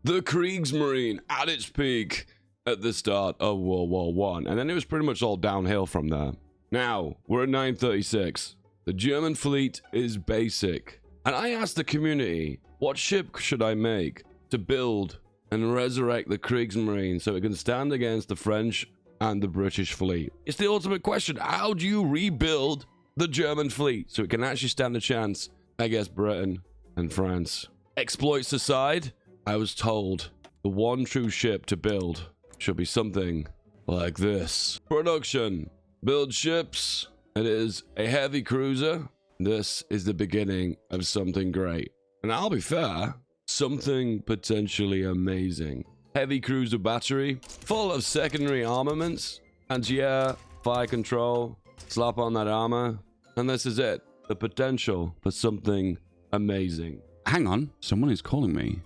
the Kriegsmarine at its peak at the start of World War One, and then it was pretty much all downhill from there. Now, we're at 936. The German fleet is basic. And I asked the community, what ship should I make to build and resurrect the Kriegsmarine so it can stand against the French and the British fleet? It's the ultimate question. How do you rebuild the German fleet so it can actually stand a chance against Britain and France? Exploits aside, I was told the one true ship to build should be something like this. Production. Build ships. It is a heavy cruiser. This is the beginning of something great. And I'll be fair, something potentially amazing. Heavy cruiser battery, full of secondary armaments, anti-air, fire control, slap on that armor, and this is it. The potential for something amazing. Hang on, someone is calling me.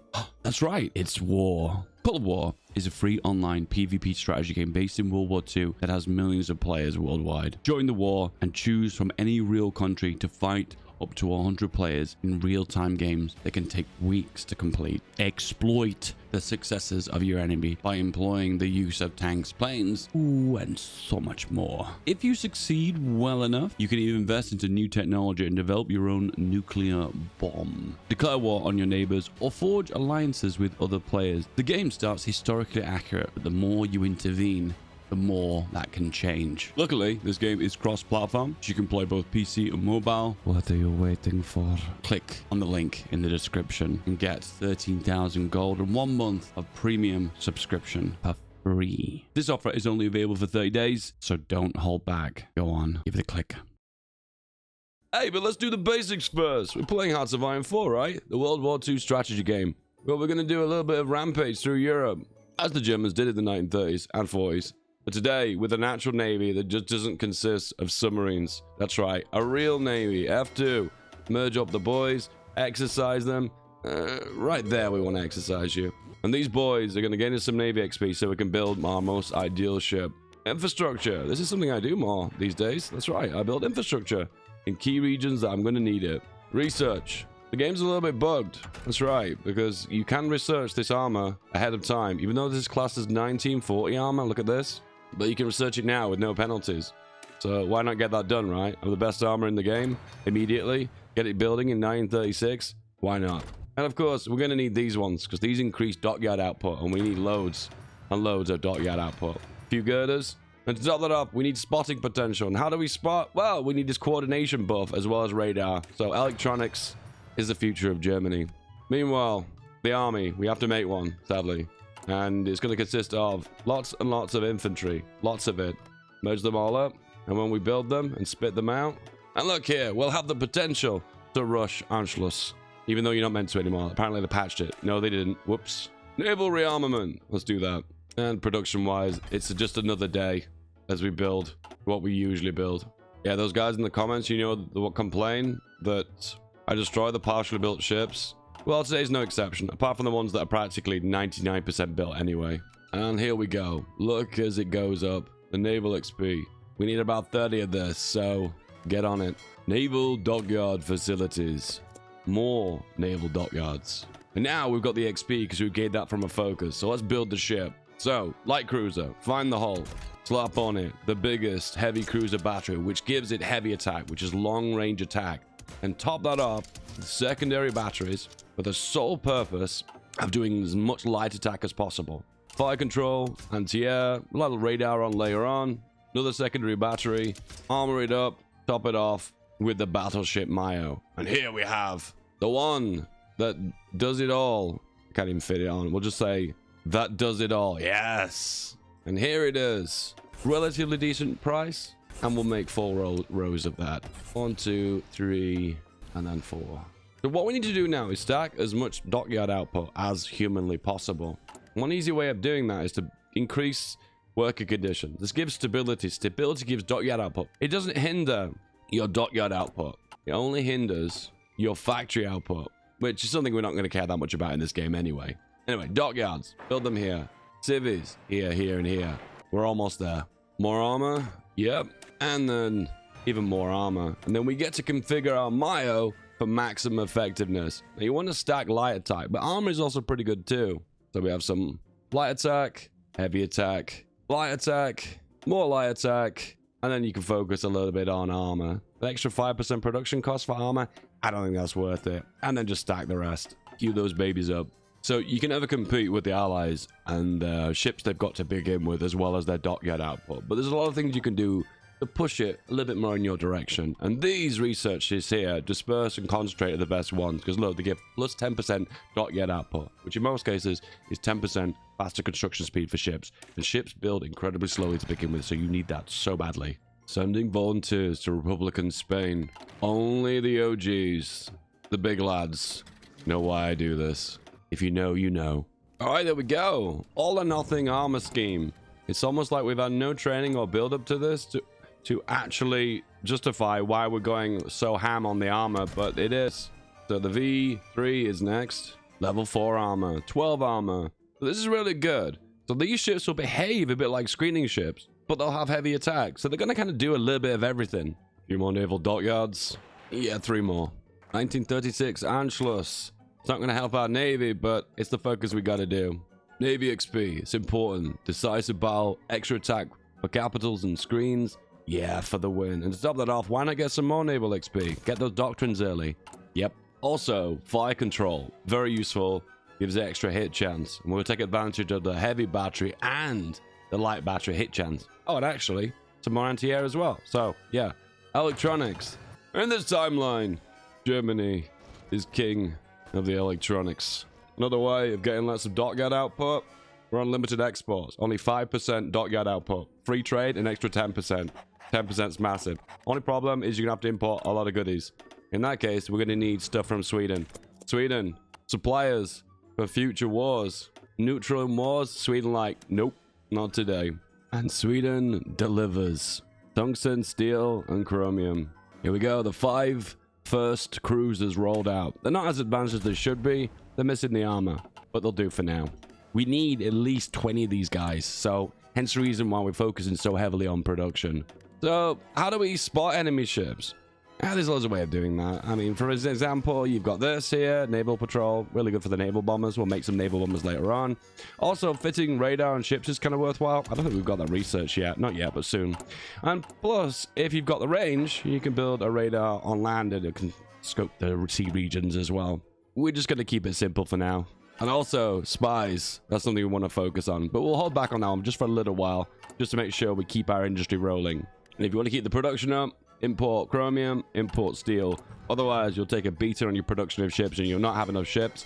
That's right, it's War. Cold War is a free online PvP strategy game based in World War II that has millions of players worldwide. Join the war and choose from any real country to fight up to 100 players in real-time games that can take weeks to complete. Exploit the successes of your enemy by employing the use of tanks, planes, and so much more. If you succeed well enough, you can even invest into new technology and develop your own nuclear bomb. Declare war on your neighbors or forge alliances with other players. The game starts historically accurate, but the more you intervene, the more that can change. Luckily, this game is cross-platform, so you can play both PC and mobile. What are you waiting for? Click on the link in the description and get 13,000 gold and 1 month of premium subscription for free. This offer is only available for 30 days, so don't hold back. Go on, give it a click. Hey, but let's do the basics first. We're playing Hearts of Iron 4, right? The World War II strategy game. Well, we're going to do a little bit of rampage through Europe, as the Germans did in the 1930s and 40s. But today, with a natural navy that just doesn't consist of submarines. That's right, a real navy. F2. Merge up the boys, exercise them. Right there, we want to exercise you. And these boys are going to gain us some navy XP so we can build our most ideal ship. Infrastructure. This is something I do more these days. That's right, I build infrastructure in key regions that I'm going to need it. Research. The game's a little bit bugged. That's right, because you can research this armor ahead of time. Even though this is classed as 1940 armor, look at this. But you can research it now with no penalties. So why not get that done, right? Of the best armor in the game, immediately. Get it building in 936. Why not? And of course, we're going to need these ones, because these increase dockyard output, and we need loads and loads of dockyard output. A few girders. And to top that up, we need spotting potential. And how do we spot? Well, we need this coordination buff, as well as radar. So electronics is the future of Germany. Meanwhile, the army, we have to make one, sadly. And it's going to consist of lots and lots of infantry. Lots of it. Merge them all up. And when we build them and spit them out. And look here, we'll have the potential to rush Anschluss. Even though you're not meant to anymore. Apparently they patched it. No, they didn't. Whoops. Naval rearmament. Let's do that. And production-wise, it's just another day as we build what we usually build. Yeah, those guys in the comments, you know, what complain that I destroy the partially built ships. Well, today's no exception, apart from the ones that are practically 99% built anyway. And here we go. Look as it goes up. The naval XP. We need about 30 of this, so get on it. Naval dockyard facilities. More naval dockyards. And now we've got the XP because we gained that from a focus. So let's build the ship. So, light cruiser. Find the hull. Slap on it the biggest heavy cruiser battery, which gives it heavy attack, which is long range attack. And top that up with secondary batteries for the sole purpose of doing as much light attack as possible. Fire control, anti-air, a little radar on later on, another secondary battery, armor it up, top it off with the battleship Mayo. And here we have the one that does it all. Can't even fit it on. We'll just say that does it all. Yes. And here it is. Relatively decent price. And we'll make 4 rows of that. 1, 2, 3, and then 4. So what we need to do now is stack as much dockyard output as humanly possible. One easy way of doing that is to increase worker condition. This gives stability. Stability gives dockyard output. It doesn't hinder your dockyard output. It only hinders your factory output, which is something we're not going to care that much about in this game anyway. Anyway, dockyards. Build them here. Civvies. Here, here, and here. We're almost there. More armor. Yep. And then even more armor. And then we get to configure our Mayo for maximum effectiveness. Now you want to stack light attack, but armor is also pretty good too. So we have some light attack, heavy attack, light attack, more light attack, and then you can focus a little bit on armor. The extra 5% production cost for armor, I don't think that's worth it. And then just stack the rest. Queue those babies up. So you can never compete with the allies and ships they've got to begin with, as well as their dockyard output. But there's a lot of things you can do to push it a little bit more in your direction. And these researchers here disperse and concentrate are the best ones, because look, they give plus 10% dockyard output, which in most cases is 10% faster construction speed for ships. And ships build incredibly slowly to begin with, so you need that so badly. Sending volunteers to Republican Spain. Only the OGs, the big lads, know why I do this. If you know, you know. All right, there we go. All or nothing armor scheme. It's almost like we've had no training or build up to this to actually justify why we're going so ham on the armor, but it is. So the V3 is next. Level 4 armor, 12 armor. So this is really good. So these ships will behave a bit like screening ships, but they'll have heavy attack. So they're going to kind of do a little bit of everything. A few more naval dockyards. Yeah, 3 more. 1936 anschuluss. It's not going to help our Navy, but it's the focus we got to do. Navy XP, it's important. Decisive battle, extra attack for capitals and screens. Yeah, for the win. And to top that off, why not get some more naval XP? Get those doctrines early. Yep. Also, fire control. Very useful. Gives extra hit chance. And we'll take advantage of the heavy battery and the light battery hit chance. Oh, and actually, some more anti-air as well. So, yeah. Electronics. In this timeline, Germany is king of the electronics. Another way of getting lots of dockyard output. We're on limited exports. Only 5% dockyard output. Free trade, an extra 10%. 10% is massive. Only problem is you're gonna have to import a lot of goodies. In that case, we're gonna need stuff from Sweden. Sweden, suppliers for future wars. Neutral in wars, Sweden like, nope, not today. And Sweden delivers. Tungsten, steel, and chromium. Here we go, the 5 first cruisers rolled out. They're not as advanced as they should be. They're missing the armor, but they'll do for now. We need at least 20 of these guys, so hence the reason why we're focusing so heavily on production. So, how do we spot enemy ships? There's loads of ways of doing that. I mean, for example, you've got this here, naval patrol, really good for the naval bombers. We'll make some naval bombers later on. Also, fitting radar on ships is kind of worthwhile. I don't think we've got that research yet. Not yet, but soon. And plus, if you've got the range, you can build a radar on land and it can scope the sea regions as well. We're just going to keep it simple for now. And also, spies. That's something we want to focus on. But we'll hold back on that one just for a little while, just to make sure we keep our industry rolling. And if you want to keep the production up, import chromium, import steel. Otherwise, you'll take a beater on your production of ships and you'll not have enough ships.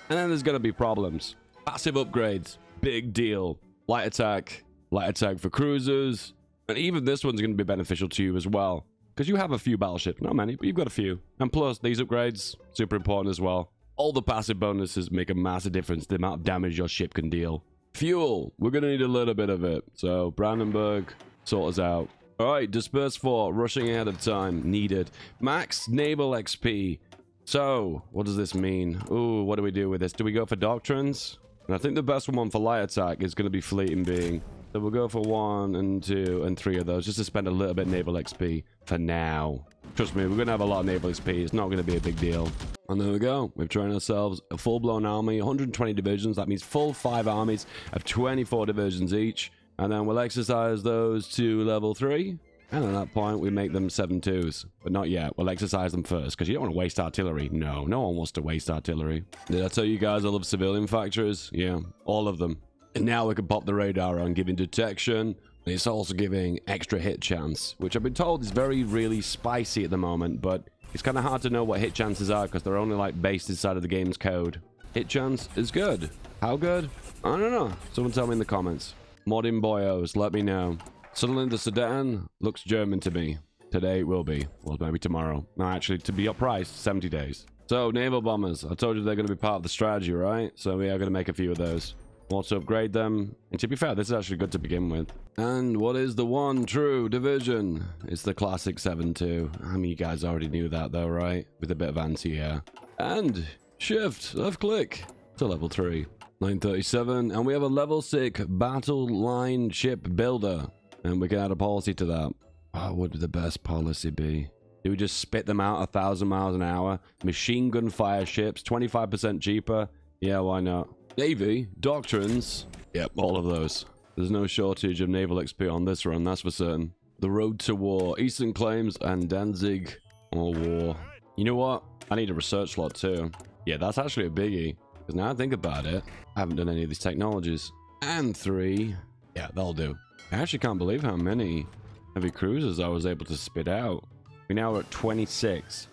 And then there's going to be problems. Passive upgrades, big deal. Light attack for cruisers. And even this one's going to be beneficial to you as well. Because you have a few battleships. Not many, but you've got a few. And plus, these upgrades, super important as well. All the passive bonuses make a massive difference to the amount of damage your ship can deal. Fuel, we're going to need a little bit of it. So, Brandenburg, sort us out. Alright, disperse 4, rushing ahead of time, needed. Max naval XP. So, what does this mean? Ooh, what do we do with this? Do we go for doctrines? And I think the best one for light attack is going to be fleet and being. So we'll go for 1 and 2 and 3 of those, just to spend a little bit naval XP for now. Trust me, we're going to have a lot of naval XP. It's not going to be a big deal. And there we go. We've trained ourselves a full-blown army, 120 divisions. That means full 5 armies of 24 divisions each. And then we'll exercise those to level 3. And at that point, we make them 7-2s. But not yet. We'll exercise them first, because you don't want to waste artillery. No, no one wants to waste artillery. Did I tell you guys I love civilian factories? Yeah, all of them. And now we can pop the radar on, giving detection. And it's also giving extra hit chance, which I've been told is really spicy at the moment. But it's kind of hard to know what hit chances are, because they're only like based inside of the game's code. Hit chance is good. How good? I don't know. Someone tell me in the comments. Modern boyos, let me know. Suddenly the Sudan looks German to me. Today it will be. Well, maybe tomorrow. No, actually, to be uppriced, 70 days. So, naval bombers. I told you they're going to be part of the strategy, right? So we are going to make a few of those. Also upgrade them. And to be fair, this is actually good to begin with. And what is the one true division? It's the classic 7-2. I mean, you guys already knew that though, right? With a bit of anti-air. And shift, left click to level 3. 937, and we have a level 6 battle line ship builder, and we can add a policy to that. What would the best policy be? Do we just spit them out 1,000 miles an hour? Machine gun fire ships, 25% cheaper? Yeah, why not? Navy, doctrines. Yep, all of those. There's no shortage of naval XP on this run, that's for certain. The road to war, Eastern claims, and Danzig or war. You know what? I need a research slot too. Yeah, that's actually a biggie. Because now I think about it, I haven't done any of these technologies. And 3. Yeah, that'll do. I actually can't believe how many heavy cruisers I was able to spit out. We're now at 26.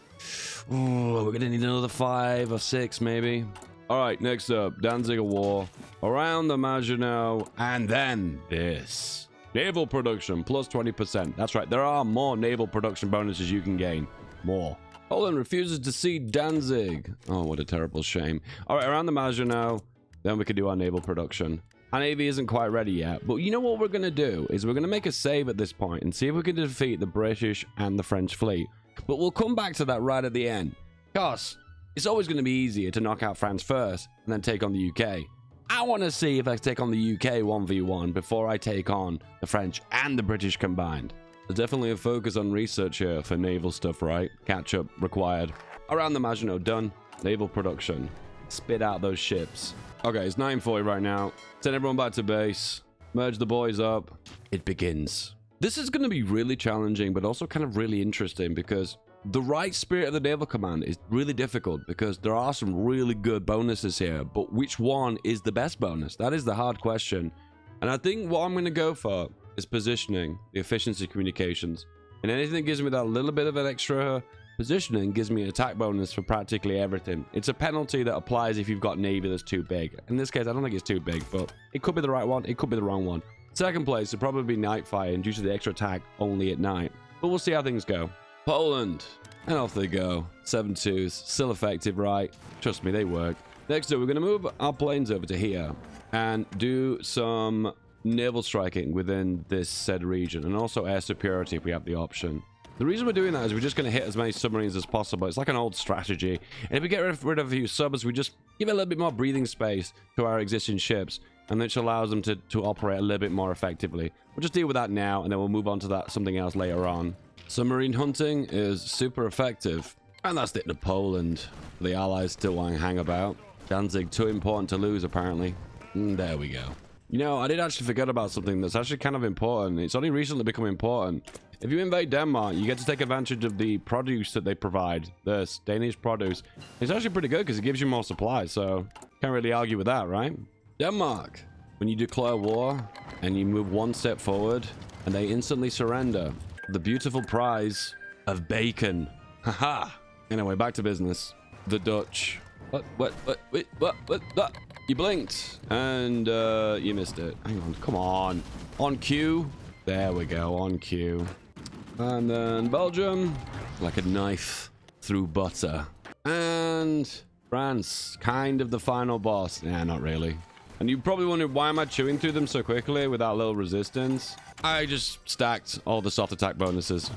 Ooh, we're gonna need another 5 or 6 maybe. All right, next up, Danzig War, around the Maginot, and then this. Naval production, plus 20%. That's right, there are more naval production bonuses you can gain. More. Poland refuses to cede Danzig. Oh, what a terrible shame. All right, around the Maginot, then we can do our naval production. Our navy isn't quite ready yet, but you know what we're going to do is we're going to make a save at this point and see if we can defeat the British and the French fleet. But we'll come back to that right at the end. Because it's always going to be easier to knock out France first and then take on the UK. I want to see if I take on the UK 1v1 before I take on the French and the British combined. There's definitely a focus on research here for naval stuff, right? Catch up required. Around the Maginot, done. Naval production. Spit out those ships. Okay, it's 9:40 right now. Send everyone back to base. Merge the boys up. It begins. This is going to be really challenging, but also kind of really interesting because the right spirit of the naval command is really difficult because there are some really good bonuses here, but which one is the best bonus? That is the hard question. And I think what I'm going to go for is positioning, the efficiency communications. And anything that gives me that little bit of an extra positioning gives me an attack bonus for practically everything. It's a penalty that applies if you've got navy that's too big. In this case, I don't think it's too big, but it could be the right one. It could be the wrong one. Second place would probably be night fighting due to the extra attack only at night. But we'll see how things go. Poland. And off they go. 7-2s. Still effective, right? Trust me, they work. Next up, we're going to move our planes over to here and do some naval striking within this said region, and also air superiority if we have the option. The reason we're doing that is we're just going to hit as many submarines as possible. It's like an old strategy. And if we get rid of a few subs, we just give it a little bit more breathing space to our existing ships, and which allows them to operate a little bit more effectively. We'll just deal with that now, and then we'll move on to that something else later on. Submarine hunting is super effective. And that's it to Poland. The Allies still want to hang about. Danzig, too important to lose, apparently. There we go. You know, I did actually forget about something that's actually kind of important. It's only recently become important. If you invade Denmark, you get to take advantage of the produce that they provide. This Danish produce. It's actually pretty good because it gives you more supplies, so can't really argue with that, right? Denmark. When you declare war and you move one step forward and they instantly surrender, the beautiful prize of bacon. Haha. Anyway, back to business. The Dutch. What? You blinked and you missed it. Hang on, come on. On cue. There we go, on cue. And then Belgium, like a knife through butter. And France, kind of the final boss. Nah, not really. And you probably wondered, why am I chewing through them so quickly without little resistance? I just stacked all the soft attack bonuses.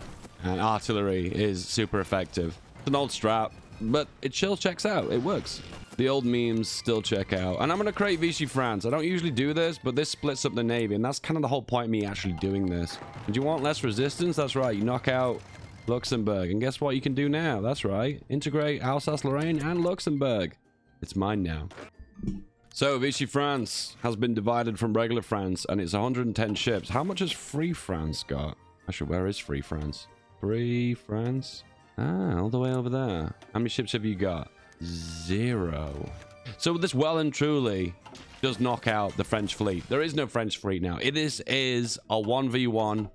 And artillery is super effective. It's an old strap, but it still checks out. It works. The old memes still check out. And I'm going to create Vichy France. I don't usually do this, but this splits up the navy. And that's kind of the whole point of me actually doing this. And you want less resistance? That's right. You knock out Luxembourg. And guess what you can do now? That's right. Integrate Alsace-Lorraine and Luxembourg. It's mine now. So Vichy France has been divided from regular France. And it's 110 ships. How much has Free France got? Actually, where is Free France? Free France? Ah, all the way over there. How many ships have you got? 0. So this well and truly does knock out the French fleet. There is no French fleet now. It is a 1v1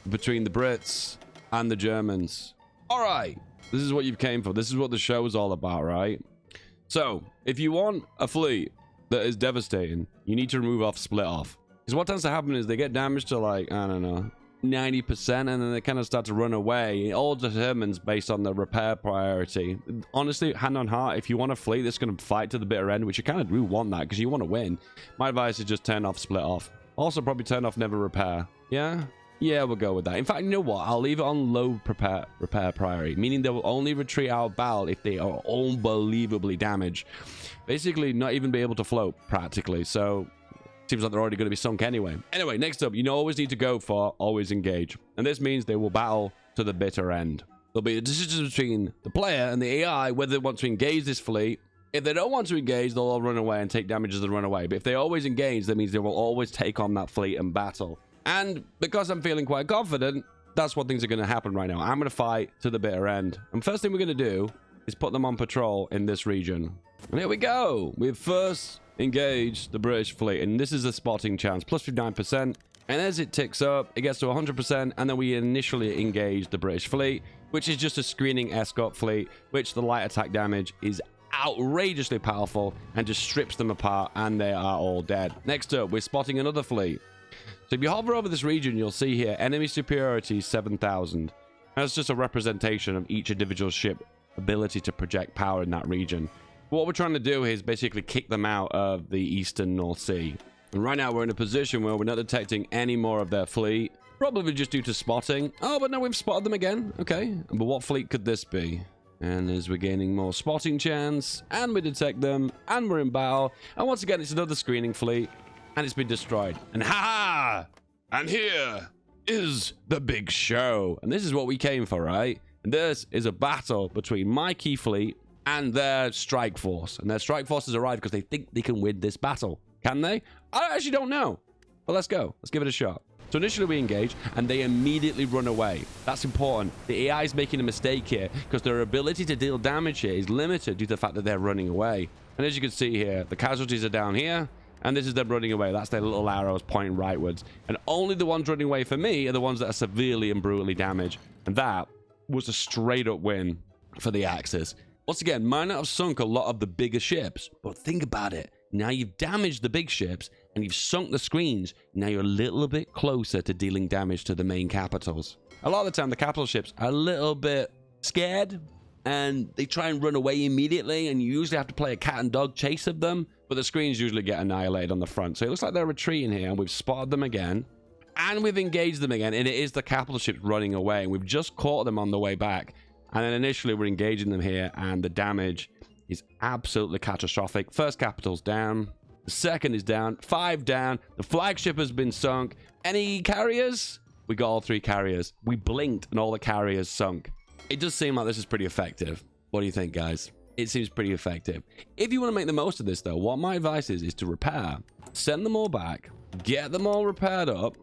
between the Brits and the Germans. All right. This is what you came for. This is what the show is all about, right? So if you want a fleet that is devastating, you need to remove off split off. Because what tends to happen is they get damaged to, like, I don't know, 90%, and then they kind of start to run away. It all determines based on the repair priority. Honestly, hand on heart, if you want a fleet that's going to fight to the bitter end, which you kind of do want that because you want to win, my advice is just turn off split off. Also probably turn off never repair. Yeah we'll go with that. In fact, you know what, I'll leave it on low repair priority, meaning they will only retreat out of battle if they are unbelievably damaged, basically not even be able to float practically. So seems like they're already going to be sunk anyway. Anyway, next up, you always need to go for always engage. And this means they will battle to the bitter end. There'll be a decision between the player and the AI whether they want to engage this fleet If they don't want to engage, they'll all run away and take damage as they run away. But if they always engage, that means they will always take on that fleet and battle. And because I'm feeling quite confident, that's what things are going to happen right now. I'm going to fight to the bitter end. And first thing we're going to do is put them on patrol in this region. And here we go. We've first engaged the British fleet. And this is a spotting chance, plus 59%. And as it ticks up, it gets to 100%. And then we initially engage the British fleet, which is just a screening escort fleet, which the light attack damage is outrageously powerful and just strips them apart, and they are all dead. Next up, we're spotting another fleet. So if you hover over this region, you'll see here enemy superiority 7,000. That's just a representation of each individual ship ability to project power in that region. What we're trying to do is basically kick them out of the eastern North Sea. And right now we're in a position where we're not detecting any more of their fleet, probably just due to spotting. Oh, but no, we've spotted them again. Okay, but what fleet could this be? And as we're gaining more spotting chance, and we detect them, and we're in battle, and once again it's another screening fleet, and it's been destroyed. And ha-ha! And here is the big show. And this is what we came for, right? And this is a battle between my key fleet and their strike force. And their strike force has arrived because they think they can win this battle. Can they? I actually don't know. But let's go. Let's give it a shot. So initially we engage, and they immediately run away. That's important. The AI is making a mistake here because their ability to deal damage here is limited due to the fact that they're running away. And as you can see here, the casualties are down here, and this is them running away. That's their little arrows pointing rightwards. And only the ones running away for me are the ones that are severely and brutally damaged. And that was a straight up win for the Axis. Once again, might not have sunk a lot of the bigger ships, but think about it. Now you've damaged the big ships and you've sunk the screens. Now you're a little bit closer to dealing damage to the main capitals. A lot of the time, the capital ships are a little bit scared and they try and run away immediately, and you usually have to play a cat and dog chase of them, but the screens usually get annihilated on the front. So it looks like they're retreating here, and we've spotted them again, and we've engaged them again, and it is the capital ships running away, and we've just caught them on the way back. And then initially we're engaging them here, and the damage is absolutely catastrophic. First capital's down, the second is down, 5 down, the flagship has been sunk. Any carriers? We got all 3 carriers. We blinked and all the carriers sunk. It does seem like this is pretty effective. What do you think, guys? It seems pretty effective. If you want to make the most of this, though, what my advice is to repair. Send them all back. Get them all repaired up.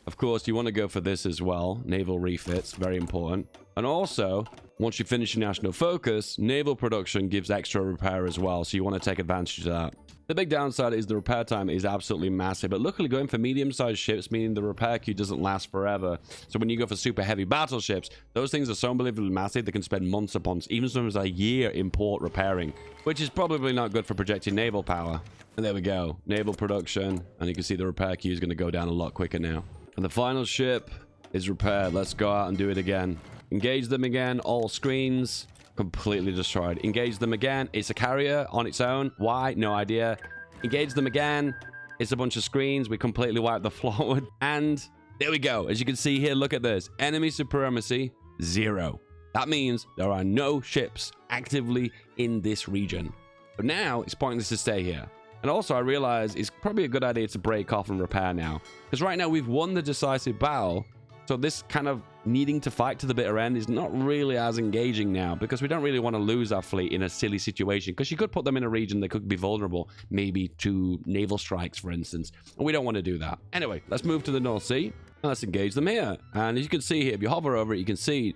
Of course, you want to go for this as well. Naval refits, very important. And also, once you finish your national focus, naval production gives extra repair as well. So you want to take advantage of that. The big downside is the repair time is absolutely massive, but luckily going for medium-sized ships, meaning the repair queue doesn't last forever. So when you go for super heavy battleships, those things are so unbelievably massive, they can spend months upon, even sometimes a year in port repairing, which is probably not good for projecting naval power. And there we go, naval production, and you can see the repair queue is going to go down a lot quicker now. And the final ship is repaired. Let's go out and do it again. Engage them again, all screens. Completely destroyed. Engage them again. It's a carrier on its own. Why? No idea. Engage them again. It's a bunch of screens. We completely wiped the floor. And there we go. As you can see here, look at this. Enemy supremacy, 0. That means there are no ships actively in this region. But now it's pointless to stay here. And also I realize it's probably a good idea to break off and repair now. Because right now we've won the decisive battle. So this kind of needing to fight to the bitter end is not really as engaging now, because we don't really want to lose our fleet in a silly situation, because you could put them in a region that could be vulnerable, maybe to naval strikes, for instance, and we don't want to do that. Anyway, let's move to the North Sea and let's engage them here. And as you can see here, if you hover over it, you can see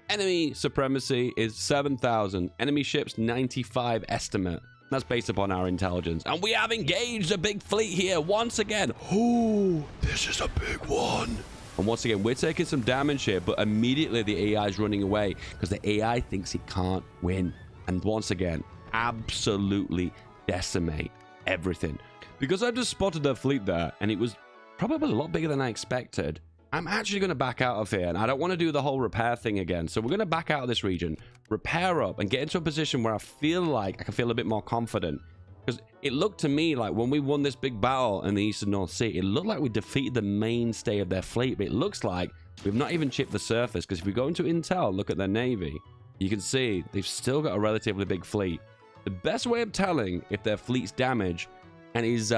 enemy supremacy is 7,000, enemy ships 95 estimate. That's based upon our intelligence. And we have engaged a big fleet here once again. Oh, this is a big one. And once again, we're taking some damage here, but immediately the AI is running away because the AI thinks it can't win. And once again, absolutely decimate everything. Because I've just spotted their fleet there, and it was probably a lot bigger than I expected. I'm actually going to back out of here, and I don't want to do the whole repair thing again. So we're going to back out of this region, repair up, and get into a position where I feel like I can feel a bit more confident. Because it looked to me like when we won this big battle in the Eastern North Sea, it looked like we defeated the mainstay of their fleet. But it looks like we've not even chipped the surface. Because if we go into Intel, look at their navy, you can see they've still got a relatively big fleet. The best way of telling if their fleet's damaged and is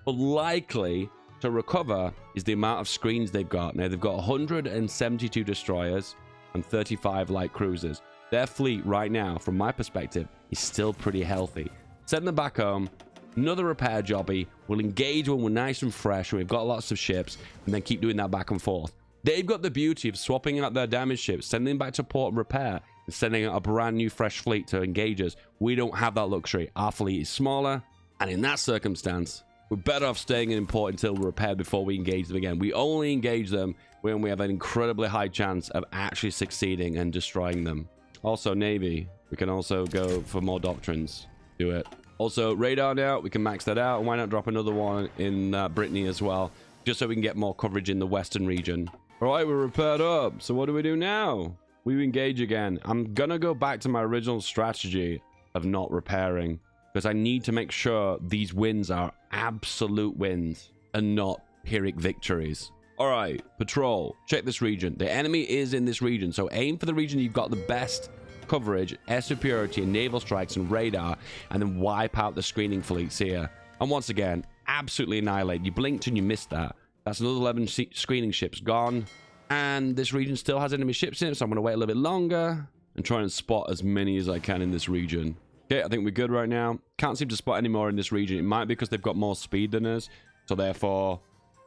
likely to recover is the amount of screens they've got. Now, they've got 172 destroyers and 35 light cruisers. Their fleet right now, from my perspective, is still pretty healthy. Send them back home. Another repair jobby. We'll engage when we're nice and fresh and we've got lots of ships, and then keep doing that back and forth. They've got the beauty of swapping out their damaged ships, sending them back to port and repair, and sending out a brand new fresh fleet to engage us. We don't have that luxury. Our fleet is smaller, and in that circumstance, we're better off staying in port until we're repaired before we engage them again. We only engage them when we have an incredibly high chance of actually succeeding and destroying them. Also, Navy. We can also go for more doctrines. Do it. Also, radar now. We can max that out. And why not drop another one in Brittany as well, just so we can get more coverage in the western region. All right, we're repaired up. So what do we do now? We engage again. I'm going to go back to my original strategy of not repairing, because I need to make sure these wins are absolute wins and not Pyrrhic victories. All right, patrol. Check this region. The enemy is in this region, so aim for the region you've got the best coverage, air superiority, and naval strikes and radar, and then wipe out the screening fleets here. And once again, absolutely annihilate. You blinked and you missed that. That's another 11 screening ships gone. And this region still has enemy ships in it, so I'm going to wait a little bit longer and try and spot as many as I can in this region. Okay, I think we're good right now. Can't seem to spot any more in this region. It might be because they've got more speed than us, so therefore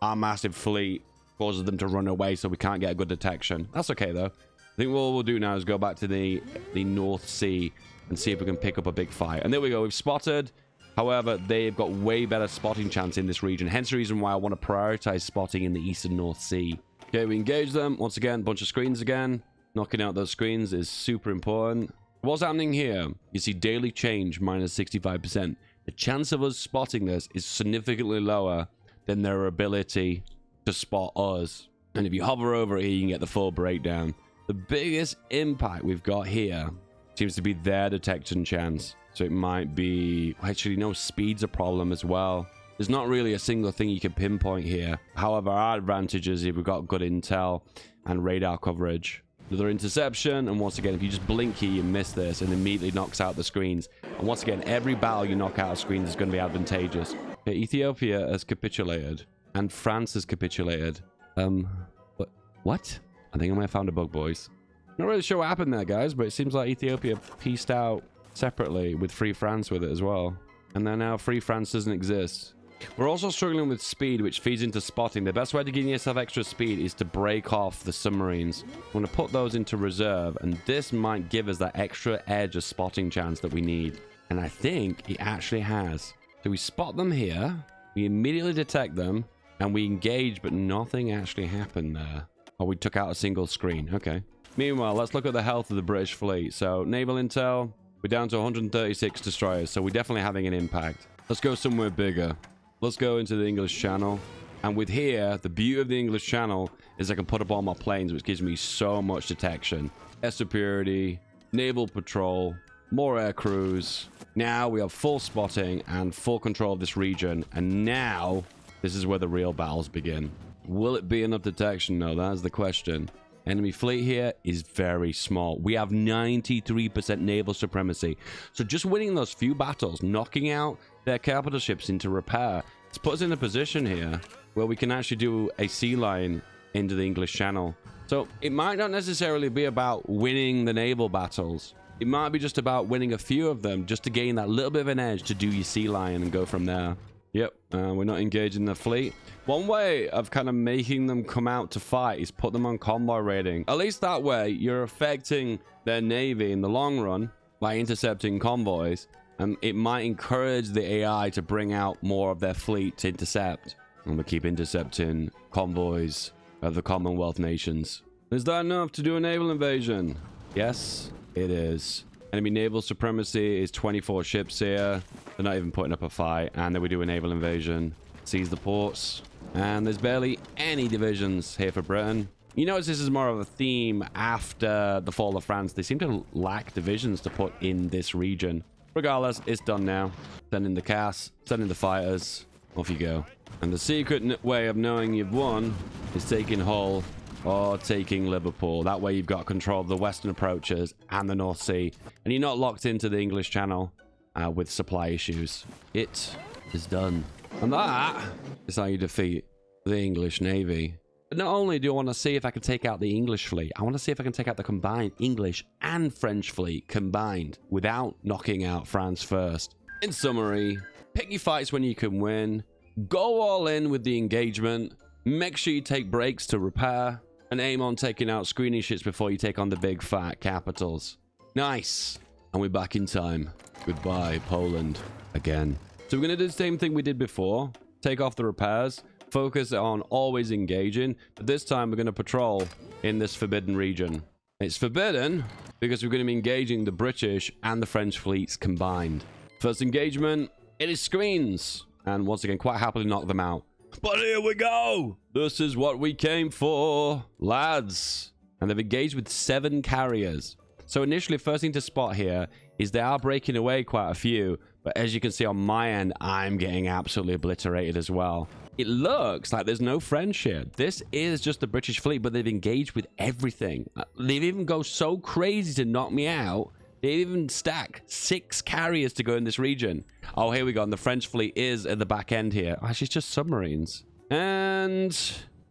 our massive fleet causes them to run away, so we can't get a good detection. That's okay, though. I think what we'll do now is go back to the North Sea and see if we can pick up a big fight. And there we go. We've spotted. However, they've got way better spotting chance in this region. Hence the reason why I want to prioritize spotting in the Eastern North Sea. Okay, we engage them. Once again, bunch of screens again. Knocking out those screens is super important. What's happening here? You see daily change minus 65%. The chance of us spotting this is significantly lower than their ability to spot us. And if you hover over it here, you can get the full breakdown. The biggest impact we've got here seems to be their detection chance. So it might be... Actually, no, speed's a problem as well. There's not really a single thing you can pinpoint here. However, our advantage is if we've got good intel and radar coverage. Another interception, and once again, if you just blink here, you miss this, and immediately knocks out the screens. And once again, every battle you knock out of screens is going to be advantageous. Okay, Ethiopia has capitulated, and France has capitulated. What? I think I might have found a bug, boys. Not really sure what happened there, guys, but it seems like Ethiopia pieced out separately with Free France with it as well. And then now Free France doesn't exist. We're also struggling with speed, which feeds into spotting. The best way to give yourself extra speed is to break off the submarines. I'm going to put those into reserve, and this might give us that extra edge of spotting chance that we need. And I think it actually has. So we spot them here, we immediately detect them, and we engage, but nothing actually happened there. Oh, we took out a single screen. Okay. Meanwhile, let's look at the health of the British fleet. So naval intel, we're down to 136 destroyers, so we're definitely having an impact. Let's go somewhere bigger. Let's go into the English Channel. And with here, the beauty of the English Channel is I can put up all my planes, which gives me so much detection. Air superiority, naval patrol, more air crews. Now we have full spotting and full control of this region. And now, this is where the real battles begin. Will it be enough detection? No, that's the question. Enemy fleet here is very small. We have 93% naval supremacy. So just winning those few battles, knocking out their capital ships into repair, it's put us in a position here where we can actually do a sea line into the English Channel. So it might not necessarily be about winning the naval battles. It might be just about winning a few of them just to gain that little bit of an edge to do your sea line and go from there. Yep, we're not engaging the fleet. One way of kind of making them come out to fight is put them on convoy raiding. At least that way, you're affecting their navy in the long run by intercepting convoys, and it might encourage the AI to bring out more of their fleet to intercept. And we keep intercepting convoys of the Commonwealth nations. Is that enough to do a naval invasion? Yes, it is. Enemy naval supremacy is 24 ships here. They're not even putting up a fight. And then we do a naval invasion. Seize the ports. And there's barely any divisions here for Britain. You notice this is more of a theme after the fall of France. They seem to lack divisions to put in this region. Regardless, it's done now. Send in the cast. Send in the fighters. Off you go. And the secret way of knowing you've won is taking Hull or taking Liverpool. That way you've got control of the western approaches and the North Sea, and you're not locked into the English Channel with supply issues. It is done. And that is how you defeat the English Navy. But not only do I want to see if I can take out the English fleet, I want to see if I can take out the combined English and French fleet combined without knocking out France first. In summary, pick your fights when you can win, go all in with the engagement, make sure you take breaks to repair, and aim on taking out screening ships before you take on the big fat capitals. Nice. And we're back in time. Goodbye, Poland. Again. So we're going to do the same thing we did before. Take off the repairs. Focus on always engaging. But this time we're going to patrol in this forbidden region. It's forbidden because we're going to be engaging the British and the French fleets combined. First engagement, it is screens. And once again, quite happily knock them out. But here we go. This is what we came for, lads. And they've engaged with 7 carriers. So initially, first thing to spot here is they are breaking away quite a few. But as you can see on my end, I'm getting absolutely obliterated as well. It looks like there's no French here. This is just the British fleet, but they've engaged with everything. They've even go so crazy to knock me out. They even stack 6 carriers to go in this region. Oh, here we go. And the French fleet is at the back end here. Actually, it's just submarines. And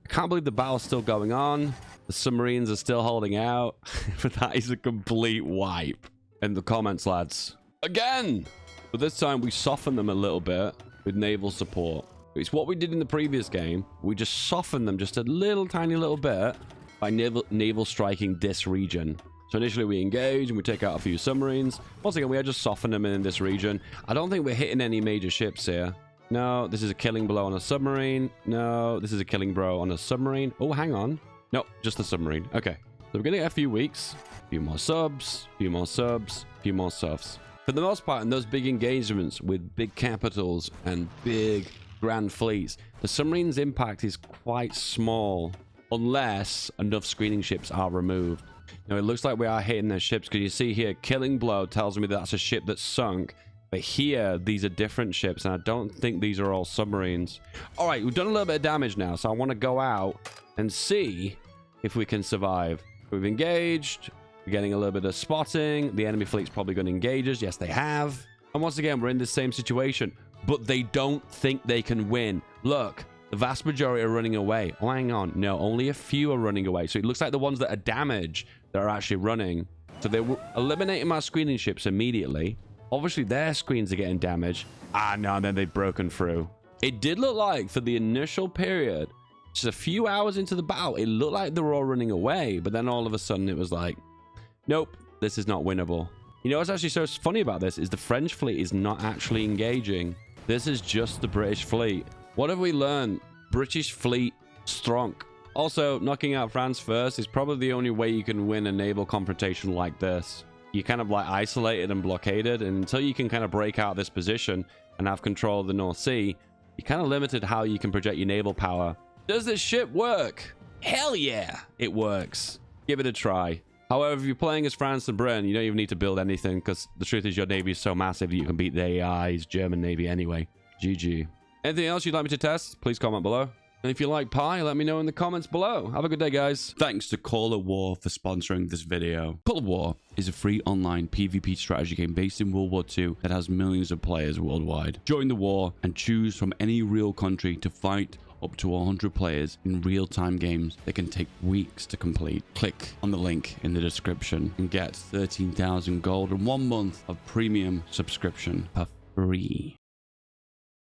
I can't believe the battle's still going on. The submarines are still holding out. But that is a complete wipe. In the comments, lads. Again! But this time we soften them a little bit with naval support. It's what we did in the previous game. We just softened them just a little tiny little bit by naval striking this region. So initially we engage and we take out a few submarines. Once again, we are just softening them in this region. I don't think we're hitting any major ships here. No, this is a killing blow on a submarine. No, this is a killing blow on a submarine. Oh, hang on. Nope, just a submarine. Okay. So we're getting a few weeks. A few more subs, a few more subs, a few more subs. For the most part, in those big engagements with big capitals and big grand fleets, the submarine's impact is quite small unless enough screening ships are removed. Now, it looks like we are hitting their ships because you see here, killing blow tells me that's a ship that's sunk. But here, these are different ships, and I don't think these are all submarines. All right, we've done a little bit of damage now, so I want to go out and see if we can survive. We've engaged. We're getting a little bit of spotting. The enemy fleet's probably going to engage us. Yes, they have. And once again, we're in the same situation, but they don't think they can win. Look, the vast majority are running away. Oh, hang on. No, only a few are running away. So it looks like the ones that are damaged that are actually running. So they were eliminating my screening ships immediately. Obviously, their screens are getting damaged. Ah, no, and then they've broken through. It did look like for the initial period, just a few hours into the battle, it looked like they were all running away. But then all of a sudden, it was like, nope, this is not winnable. You know what's actually so funny about this is the French fleet is not actually engaging. This is just the British fleet. What have we learned? British fleet strong. Also, knocking out France first is probably the only way you can win a naval confrontation like this. You're kind of like isolated and blockaded, and until you can kind of break out this position and have control of the North Sea, you're kind of limited how you can project your naval power. Does this ship work? Hell yeah, it works. Give it a try. However, if you're playing as France and Britain, you don't even need to build anything, because the truth is your navy is so massive that you can beat the AI's German navy anyway. GG. Anything else you'd like me to test? Please comment below. And if you like pie, let me know in the comments below. Have a good day, guys. Thanks to Hoi4 for sponsoring this video. Hoi4 is a free online PvP strategy game based in World War II that has millions of players worldwide. Join the war and choose from any real country to fight up to 100 players in real-time games that can take weeks to complete. Click on the link in the description and get 13,000 gold and 1 month of premium subscription for free.